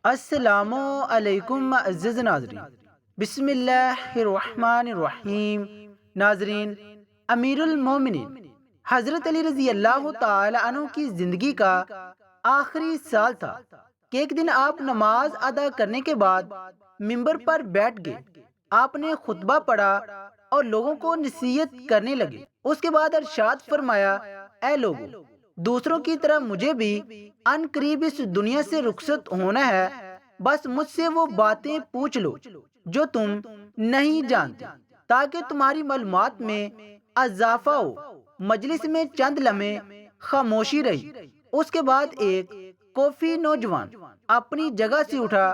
السلام علیکم عزیز ناظرین، بسم اللہ الرحمن الرحیم۔ ناظرین، امیر المومنین حضرت علی رضی اللہ تعالی عنہ کی زندگی کا آخری سال تھا کہ ایک دن آپ نماز ادا کرنے کے بعد ممبر پر بیٹھ گئے۔ آپ نے خطبہ پڑھا اور لوگوں کو نصیحت کرنے لگے۔ اس کے بعد ارشاد فرمایا، اے لوگو، دوسروں کی طرح مجھے بھی ان قریب اس دنیا سے رخصت ہونا ہے۔ بس مجھ سے وہ باتیں پوچھ لو جو تم نہیں جانتے، تاکہ تمہاری معلومات میں اضافہ ہو۔ مجلس میں چند لمحے خاموشی رہی۔ اس کے بعد ایک کوفی نوجوان اپنی جگہ سے اٹھا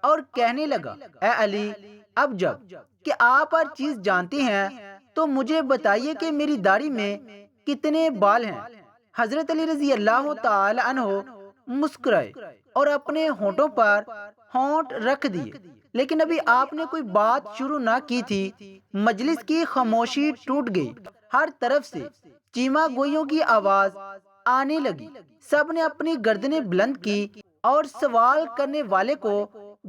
اور کہنے لگا، اے علی، اب جب کہ آپ ہر چیز جانتے ہیں تو مجھے بتائیے کہ میری داڑھی میں کتنے بال ہیں۔ حضرت علی رضی اللہ تعالی عنہ مسکرائے اور اپنے ہونٹوں پر ہونٹ رکھ دیے، لیکن ابھی آپ نے کوئی بات شروع نہ کی تھی، مجلس کی خاموشی ٹوٹ گئی۔ ہر طرف سے چیمہ گوئیوں کی آواز آنے لگی۔ سب نے اپنی گردنیں بلند کی اور سوال کرنے والے کو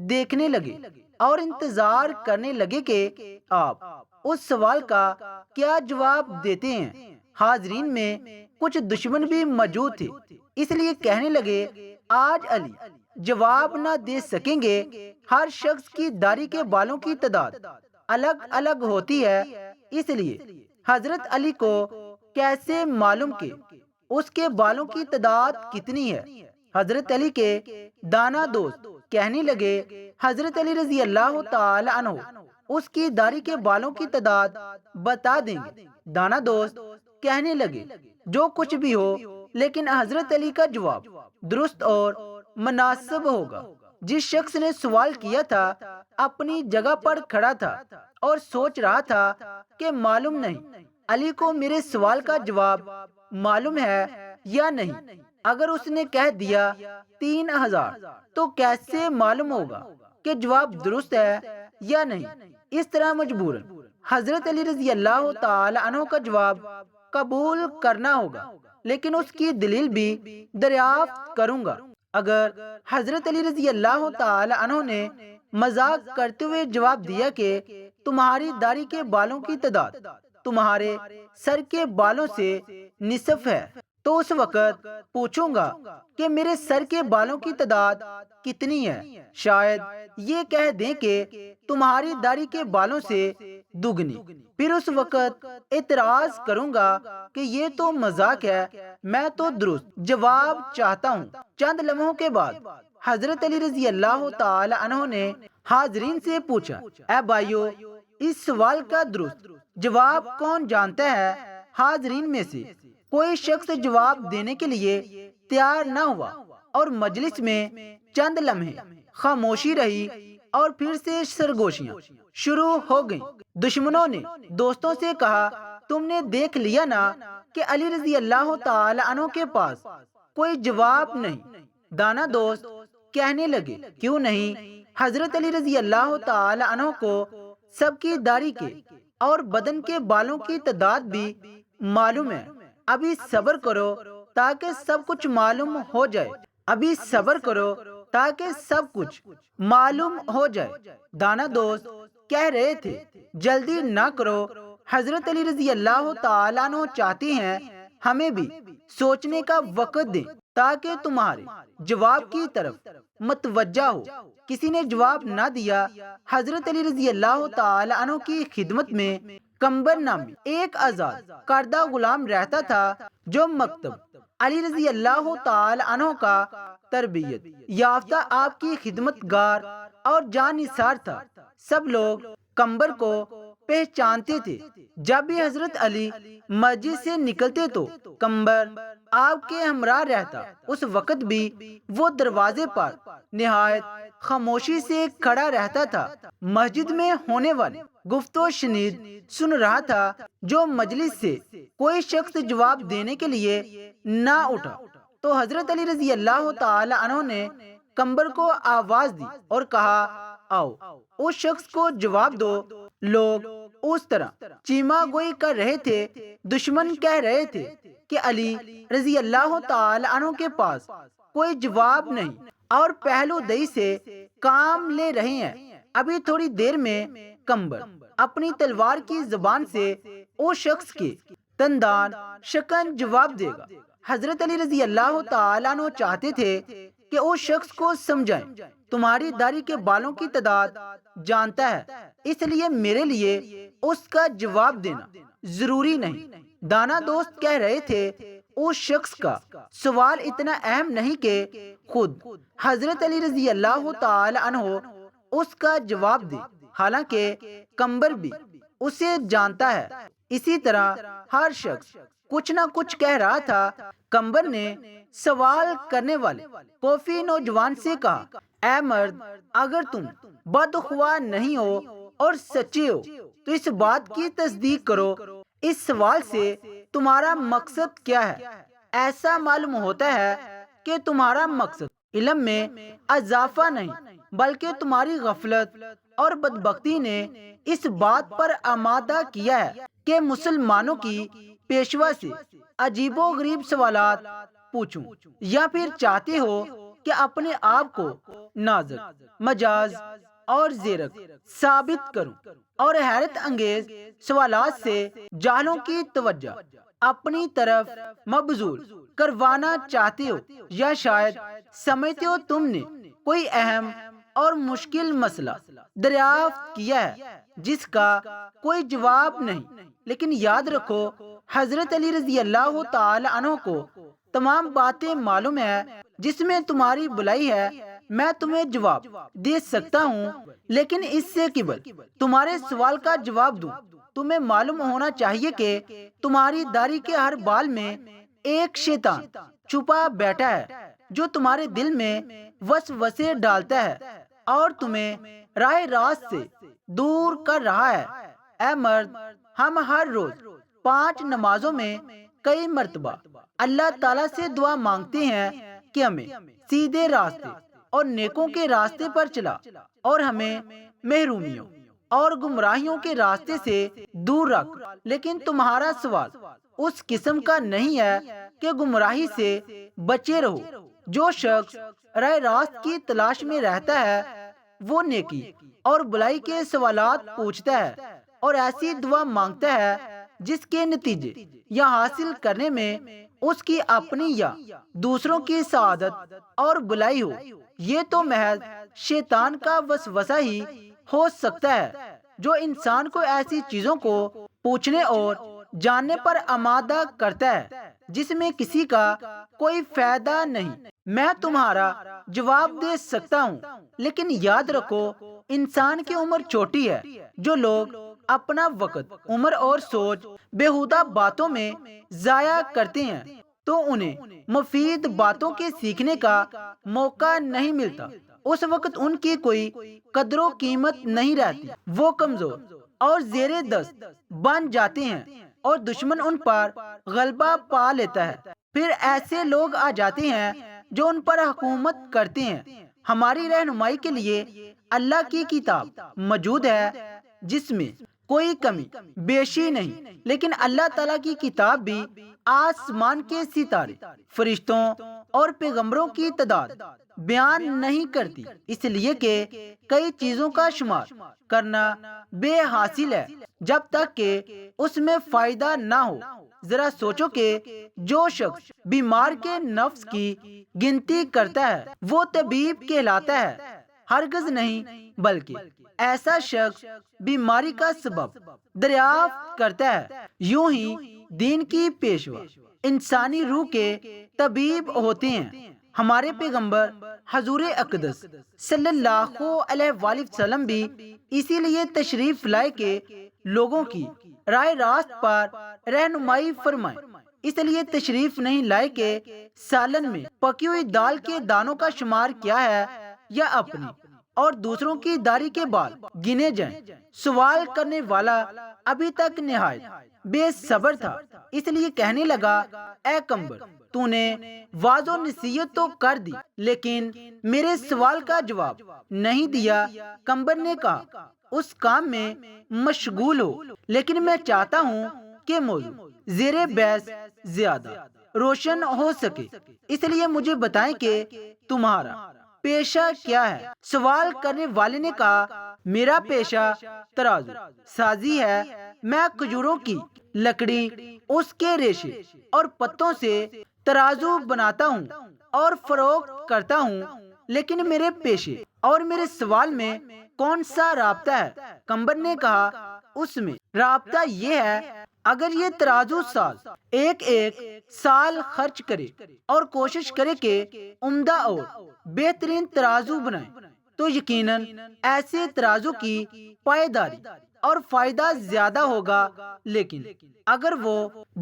دیکھنے لگے اور انتظار کرنے لگے کہ آپ اس سوال کا کیا جواب دیتے ہیں۔ حاضرین میں کچھ دشمن بھی موجود تھے، اس لیے کہنے لگے، آج علی جواب نہ دے سکیں گے۔ ہر شخص کی داڑھی کے بالوں کی تعداد الگ الگ ہوتی ہے، اس لیے حضرت علی کو کیسے معلوم کہ اس کے بالوں کی تعداد کتنی ہے؟ حضرت علی کے دانا دوست کہنے لگے، حضرت علی رضی اللہ تعالی عنہ اس کی داڑھی کے بالوں کی تعداد بتا دیں گے۔ دانا دوست کہنے لگے، جو کچھ بھی ہو، لیکن حضرت علی کا جواب درست اور مناسب ہوگا۔ جس شخص نے سوال کیا تھا اپنی جگہ پر کھڑا تھا اور سوچ رہا تھا کہ معلوم نہیں علی کو میرے سوال کا جواب معلوم ہے یا نہیں۔ اگر اس نے کہہ دیا 3000 تو کیسے معلوم ہوگا کہ جواب درست ہے یا نہیں؟ اس طرح مجبوراً حضرت علی رضی اللہ تعالی عنہ کا جواب قبول کرنا ہوگا، لیکن اس کی دلیل بھی دریافت کروں گا۔ اگر حضرت علی رضی اللہ تعالی عنہ نے مذاق کرتے ہوئے جواب دیا کہ تمہاری داڑھی کے بالوں کی تعداد تمہارے سر کے بالوں سے نصف ہے، تو اس وقت پوچھوں گا کہ میرے سر کے بالوں کی تعداد کتنی ہے۔ شاید یہ کہہ دیں کہ تمہاری داڑھی کے بالوں سے دگنی، پھر اس وقت اعتراض کروں گا کہ یہ تو مذاق ہے، میں تو درست جواب چاہتا ہوں۔ چند لمحوں کے بعد حضرت علی رضی اللہ تعالی عنہ نے حاضرین سے پوچھا، اے بھائیو، اس سوال کا درست جواب کون جانتا ہے؟ حاضرین میں سے کوئی شخص جواب دینے کے لیے تیار نہ ہوا اور مجلس میں چند لمحے خاموشی رہی اور پھر سے سرگوشیاں شروع ہو گئیں۔ دشمنوں نے دوستوں سے کہا، تم نے دیکھ لیا نا کہ علی رضی اللہ تعالی عنہ کے پاس کوئی جواب نہیں۔ دانا دوست کہنے لگے، کیوں نہیں؟ حضرت علی رضی اللہ تعالی عنہ کو سب کی داڑھی کے اور بدن کے بالوں کی تعداد بھی معلوم ہے۔ ابھی صبر کرو تاکہ سب کچھ معلوم ہو جائے۔ ابھی صبر کرو تاکہ سب کچھ معلوم ہو جائے۔ دانا دوست کہہ رہے تھے، جلدی نہ کرو، حضرت علی رضی اللہ تعالیٰ عنہ چاہتے ہیں ہمیں بھی سوچنے کا وقت دیں تاکہ تمہارے جواب کی طرف متوجہ ہو۔ کسی نے جواب نہ دیا۔ حضرت علی رضی اللہ تعالیٰ عنہ کی خدمت میں کمبر نامی ایک آزاد کردہ غلام رہتا تھا، جو مکتب علی رضی اللہ تعالی عنہ کا تربیت یافتہ آپ کی خدمت گار اور جان نثار تھا۔ سب لوگ کمبر کو پہچانتے تھے۔ جب بھی حضرت علی مسجد سے نکلتے تو کمبر آپ کے ہمراہ رہتا۔ اس وقت بھی وہ دروازے پر نہایت خاموشی سے کھڑا رہتا تھا، مسجد میں ہونے والی گفت و شنید سن رہا تھا۔ جو مجلس سے کوئی شخص جواب دینے کے لیے نہ اٹھا تو حضرت علی رضی اللہ تعالی عنہ نے کمبر کو آواز دی اور کہا، آؤ اس شخص کو جواب دو۔ لوگ اس طرح چیمہ گوئی کر رہے تھے، دشمن کہہ رہے تھے کہ علی رضی اللہ تعالی عنہ کے پاس کوئی جواب نہیں۔ اور پہلو دہی سے کام لے رہے ہیں۔ ابھی تھوڑی دیر میں کمبر اپنی تلوار کی زبان سے اس شخص کے تندان شکن جواب دے گا۔ حضرت علی رضی اللہ تعالیٰ عنہ چاہتے تھے کہ اس شخص کو سمجھائیں، تمہاری داڑھی کے بالوں کی تعداد جانتا ہے، اس لیے میرے لیے اس کا جواب دینا ضروری نہیں۔ دانا دوست کہہ رہے تھے اس شخص کا سوال اتنا اہم نہیں کہ خود حضرت علی رضی اللہ تعالی عنہ اس کا جواب دے، حالانکہ کمبر بھی اسے جانتا ہے۔ اسی طرح ہر شخص کچھ نہ کچھ کہہ رہا تھا۔ کمبر نے سوال کرنے والے کوفی نوجوان سے کہا، اے مرد، اگر تم بدخواہ نہیں ہو اور سچے ہو تو اس بات کی تصدیق کرو، اس سوال سے تمہارا مقصد کیا ہے؟ ایسا معلوم ہوتا ہے کہ تمہارا مقصد علم میں اضافہ نہیں بلکہ تمہاری غفلت اور بدبختی نے اس بات پر آمادہ کیا ہے کہ مسلمانوں کی پیشوا سے عجیب و غریب سوالات پوچھوں، یا پھر چاہتے ہو کہ اپنے آپ کو نازک، مجاز اور زیرک ثابت کروں اور حیرت انگیز سوالات سے جاہلوں کی توجہ اپنی طرف مبذول کروانا چاہتے ہو، یا شاید سمجھتے ہو تم نے کوئی اہم اور مشکل مسئلہ دریافت کیا ہے جس کا کوئی جواب نہیں۔ لیکن یاد رکھو، حضرت علی رضی اللہ تعالی عنہ کو تمام باتیں معلوم ہے۔ جس میں تمہاری بلائی ہے میں تمہیں جواب دے سکتا ہوں، لیکن اس سے قبل تمہارے سوال کا جواب دوں تمہیں معلوم ہونا چاہیے کہ تمہاری داڑھی کے ہر بال میں ایک شیطان چھپا بیٹھا ہے جو تمہارے دل میں وسوسے ڈالتا ہے اور تمہیں راہ راست سے دور کر رہا ہے۔ اے مرد، ہم ہر روز 5 نمازوں میں کئی مرتبہ اللہ تعالیٰ سے دعا مانگتے ہیں کہ ہمیں سیدھے راستے اور نیکوں کے راستے پر چلا اور ہمیں محرومیوں اور گمراہیوں کے راستے سے دور رکھ۔ لیکن تمہارا سوال اس قسم کا نہیں ہے کہ گمراہی سے بچے رہو۔ جو شخص راہ راست کی تلاش میں رہتا ہے وہ نیکی اور بلائی کے سوالات پوچھتا ہے اور ایسی دعا مانگتا ہے جس کے نتیجے یا حاصل کرنے میں اس کی اپنی یا دوسروں کی سعادت اور بلائی ہو۔ یہ تو محض شیطان کا وسوسہ ہی ہو سکتا ہے جو انسان کو ایسی چیزوں کو پوچھنے اور جاننے پر آمادہ کرتا ہے جس میں کسی کا کوئی فائدہ نہیں۔ میں تمہارا جواب دے سکتا ہوں، لیکن یاد رکھو انسان کی عمر چھوٹی ہے۔ جو لوگ اپنا وقت، عمر اور سوچ بیہودہ باتوں میں ضائع کرتے ہیں تو انہیں مفید باتوں کے سیکھنے کا موقع نہیں ملتا۔ اس وقت ان کی کوئی قدر و قیمت نہیں رہتی، وہ کمزور اور زیر دست بن جاتے ہیں اور دشمن ان پر غلبہ پا لیتا ہے۔ پھر ایسے لوگ آ جاتے ہیں جو ان پر حکومت کرتے ہیں۔ ہماری رہنمائی کے لیے اللہ کی کتاب موجود ہے جس میں کوئی کمی بیشی نہیں، لیکن اللہ تعالیٰ کی کتاب بھی آسمان کے ستارے، فرشتوں اور پیغمبروں کی تعداد بیان نہیں کرتی، اس لیے کہ کئی چیزوں کا شمار کرنا بے حاصل ہے جب تک کہ اس میں فائدہ نہ ہو۔ ذرا سوچو کہ جو شخص بیمار کے نفس کی گنتی کرتا ہے وہ طبیب کہلاتا ہے؟ ہرگز نہیں، بلکہ ایسا شخص بیماری کا سبب دریافت کرتا ہے۔ یوں ہی دین کی پیشوا انسانی روح کے طبیب ہوتے ہیں۔ ہمارے پیغمبر حضور اقدس صلی اللہ علیہ وآلہ وسلم بھی اسی لیے تشریف لائے کہ لوگوں کی راہ راست پر رہنمائی فرمائیں۔ اس لیے تشریف نہیں لائے کہ سالن میں پکی ہوئی دال کے دانوں کا شمار کیا ہے یا اپنی اور دوسروں کی داڑھی کے بال گنے جائیں۔ سوال کرنے والا ابھی تک نہایت بے صبر تھا، اس لیے کہنے لگا، اے کمبر، تو نے واضح و نصیحت تو کر دی لیکن میرے سوال کا جواب نہیں دیا۔ کمبر نے کہا، اس کام میں مشغول ہو، لیکن میں چاہتا ہوں کہ موضوع زیر بحث زیادہ روشن ہو سکے، اس لیے مجھے بتائیں کہ تمہارا پیشہ کیا ہے؟ سوال کرنے والے نے کہا میرا پیشہ ترازو سازی ہے، میں کھجوروں کی لکڑی، اس کے ریشے اور پتوں سے ترازو بناتا ہوں اور فروخت کرتا ہوں، لیکن میرے پیشے اور میرے سوال میں کون سا رابطہ ہے؟ کمبر نے کہا اس میں رابطہ یہ ہے، اگر یہ ترازو ساز ایک سال خرچ کرے اور کوشش کرے کہ عمدہ اور بہترین ترازو بنائے تو یقیناً ایسے ترازو کی پائیداری اور فائدہ زیادہ ہوگا، لیکن اگر وہ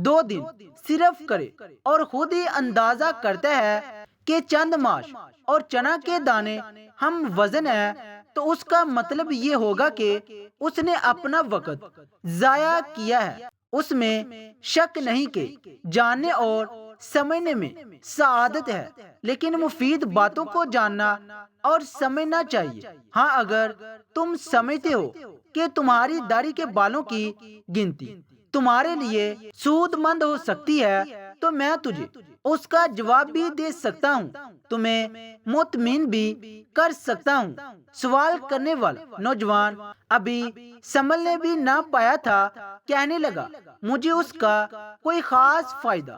2 دن صرف کرے اور خود ہی اندازہ کرتا ہے کہ چند ماش اور چنا کے دانے ہم وزن ہے، تو اس کا مطلب یہ ہوگا کہ اس نے اپنا وقت ضائع کیا ہے۔ اس میں شک نہیں کہ جاننے اور سمجھنے میں سعادت ہے، لیکن مفید باتوں کو جاننا اور سمجھنا چاہیے۔ ہاں، اگر تم سمجھتے ہو کہ تمہاری داڑھی کے بالوں کی گنتی تمہارے لیے سود مند ہو سکتی ہے تو میں تجھے اس کا جواب بھی دے سکتا ہوں، تمہیں مطمئن بھی کر سکتا ہوں۔ سوال کرنے والا نوجوان ابھی سنبھلنے بھی نہ پایا تھا، کہنے لگا مجھے اس کا کوئی خاص فائدہ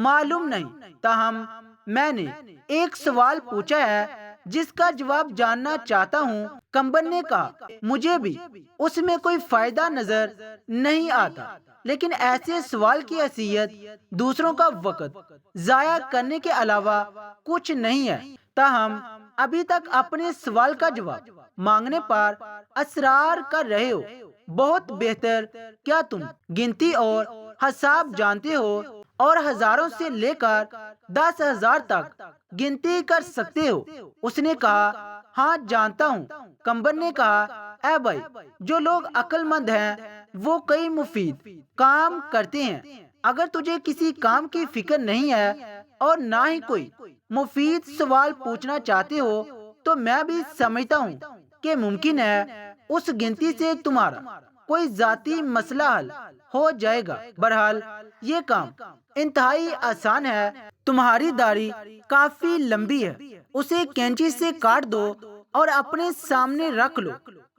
معلوم نہیں، تاہم میں نے ایک سوال پوچھا ہے جس کا جواب جاننا چاہتا ہوں۔ کمبر نے کہا مجھے بھی اس میں کوئی فائدہ نظر نہیں آتا، لیکن ایسے سوال کی حیثیت دوسروں کا وقت ضائع کرنے کے علاوہ کچھ نہیں ہے، تاہم ابھی تک اپنے سوال کا جواب مانگنے پر اصرار کر رہے ہو۔ بہت بہتر، کیا تم گنتی اور حساب جانتے ہو اور ہزاروں سے لے کر 10,000 تک گنتی کر سکتے ہو؟ اس نے کہا ہاں جانتا ہوں۔ کمبر نے کہا اے بھائی، جو لوگ عقل مند ہیں وہ کئی مفید کام کرتے ہیں، اگر تجھے کسی کام کی فکر نہیں ہے اور نہ ہی کوئی مفید سوال پوچھنا چاہتے ہو تو میں بھی سمجھتا ہوں کہ ممکن ہے اس گنتی سے تمہارا کوئی ذاتی مسئلہ حل ہو جائے گا۔ بہرحال یہ کام انتہائی آسان ہے، تمہاری داڑھی کافی لمبی ہے، اسے کینچی سے کاٹ دو اور اپنے سامنے رکھ لو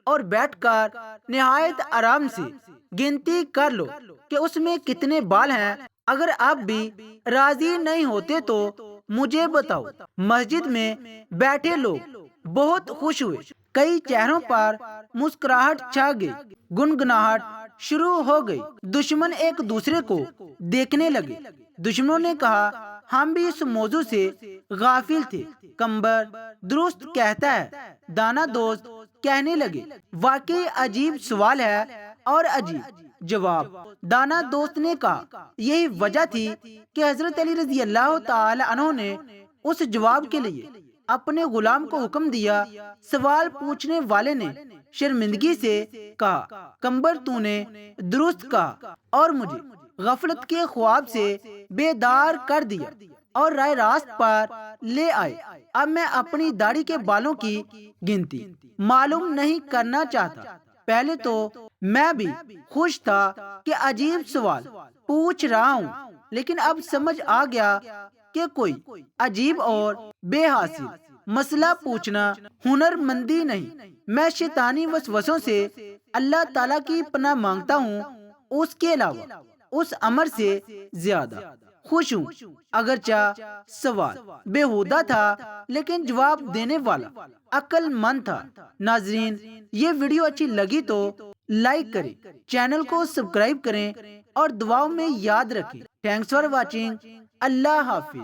اور بیٹھ کر نہایت آرام سے گنتی کر لو کہ اس میں کتنے بال ہیں۔ اگر آپ بھی راضی نہیں ہوتے تو مجھے بتاؤ۔ مسجد میں بیٹھے لوگ بہت خوش ہوئے، کئی چہروں پر مسکراہٹ چھا گئی، گنگناہٹ شروع ہو گئی، دشمن ایک دوسرے کو دیکھنے لگے۔ دشمنوں نے کہا ہم بھی اس موضوع سے غافل تھے۔ کمبر درست کہتا ہے، دانا دوست کہنے لگے واقعی عجیب سوال ہے اور عجیب جواب۔ دانا دوست نے کہا یہی وجہ تھی کہ حضرت علی رضی اللہ تعالی عنہ نے اس جواب کے لیے اپنے غلام کو حکم دیا۔ سوال پوچھنے والے نے شرمندگی سے کہا کمبر تو نے درست کہا اور مجھے غفلت کے خواب سے بیدار کر دیا اور رائے راست پر لے آئے۔ اب میں اپنی داڑھی کے بالوں کی گنتی معلوم نہیں کرنا چاہتا۔ پہلے تو میں بھی خوش تھا کہ عجیب سوال پوچھ رہا ہوں، لیکن اب سمجھ آ گیا کہ کوئی عجیب اور بے حاصل مسئلہ پوچھنا ہنر مندی نہیں۔ میں شیطانی وسوسوں سے اللہ تعالیٰ کی پناہ مانگتا ہوں، اس کے علاوہ اس امر سے زیادہ خوش ہوں۔ اگرچہ سوال بےہودہ تھا لیکن جواب دینے والا عقل مند تھا۔ ناظرین، یہ ویڈیو اچھی لگی تو لائک کریں، چینل کو سبسکرائب کریں اور دعاؤں میں یاد رکھیں۔ Thanks for watching. اللہ حافظ۔